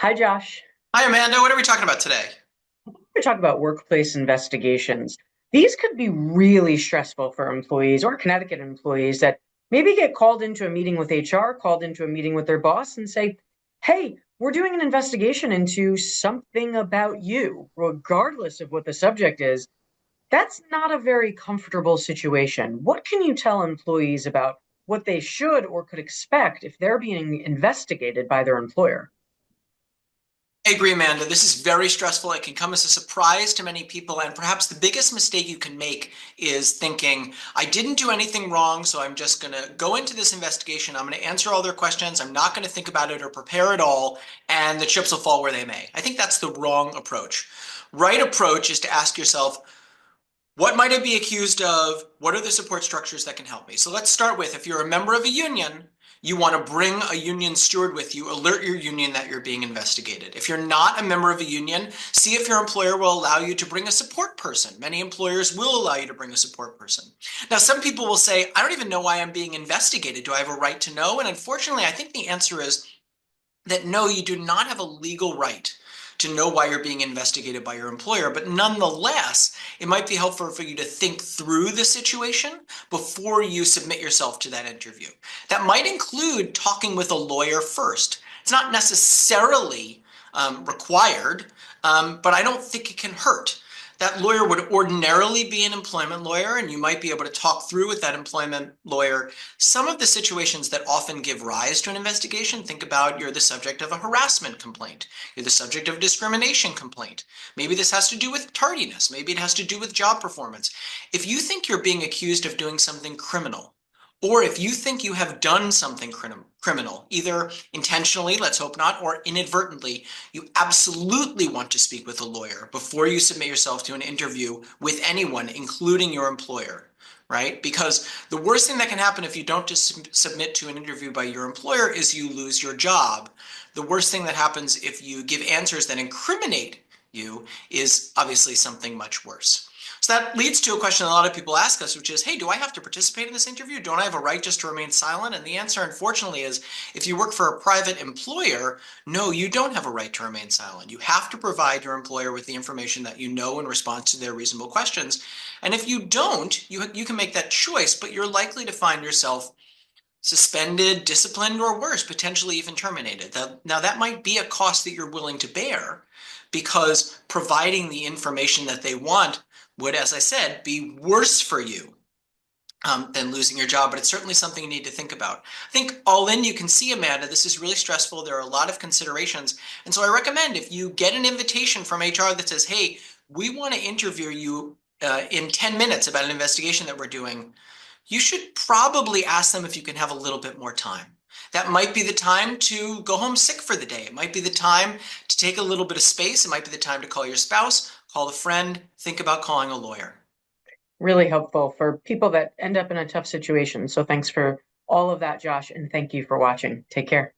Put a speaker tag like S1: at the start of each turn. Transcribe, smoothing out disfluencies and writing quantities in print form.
S1: Hi, Josh.
S2: Hi, Amanda. What are we talking about today?
S1: We're talking about workplace investigations. These could be really stressful for employees or Connecticut employees that maybe get called into a meeting with HR, called into a meeting with their boss, and say, hey, we're doing an investigation into something about you, regardless of what the subject is. That's not a very comfortable situation. What can you tell employees about what they should or could expect if they're being investigated by their employer?
S2: I agree, Amanda. This is very stressful. It can come as a surprise to many people. And perhaps the biggest mistake you can make is thinking, I didn't do anything wrong, so I'm just going to go into this investigation. I'm going to answer all their questions. I'm not going to think about it or prepare at all, and the chips will fall where they may. I think that's the wrong approach. Right approach is to ask yourself, what might I be accused of? What are the support structures that can help me? So let's start with, if you're a member of a union, you want to bring a union steward with you, alert your union that you're being investigated. If you're not a member of a union, see if your employer will allow you to bring a support person. Many employers will allow you to bring a support person. Now, some people will say, I don't even know why I'm being investigated. Do I have a right to know? And unfortunately, I think the answer is that no, you do not have a legal right to know why you're being investigated by your employer. But nonetheless, it might be helpful for you to think through the situation before you submit yourself to that interview. That might include talking with a lawyer first. It's not necessarily required, but I don't think it can hurt. That lawyer would ordinarily be an employment lawyer, and you might be able to talk through with that employment lawyer some of the situations that often give rise to an investigation. Think about, you're the subject of a harassment complaint. You're the subject of a discrimination complaint. Maybe this has to do with tardiness. Maybe it has to do with job performance. If you think you're being accused of doing something criminal, or if you think you have done something criminal, either intentionally, let's hope not, or inadvertently, you absolutely want to speak with a lawyer before you submit yourself to an interview with anyone, including your employer, right? Because the worst thing that can happen if you don't just submit to an interview by your employer is you lose your job. The worst thing that happens if you give answers that incriminate you is obviously something much worse. So that leads to a question a lot of people ask us, which is, hey, do I have to participate in this interview? Don't I have a right just to remain silent? And the answer, unfortunately, is if you work for a private employer, no, you don't have a right to remain silent. You have to provide your employer with the information that you know in response to their reasonable questions. And if you don't, you can make that choice, but you're likely to find yourself suspended, disciplined, or worse, potentially even terminated. Now, that might be a cost that you're willing to bear because providing the information that they want would, as I said, be worse for you than losing your job, but it's certainly something you need to think about. I think all in, you can see, Amanda, this is really stressful. There are a lot of considerations. And so I recommend if you get an invitation from HR that says, hey, we want to interview you in 10 minutes about an investigation that we're doing, you should probably ask them if you can have a little bit more time. That might be the time to go home sick for the day. It might be the time to take a little bit of space. It might be the time to call your spouse, call a friend, think about calling a lawyer.
S1: Really helpful for people that end up in a tough situation. So thanks for all of that, Josh, and thank you for watching. Take care.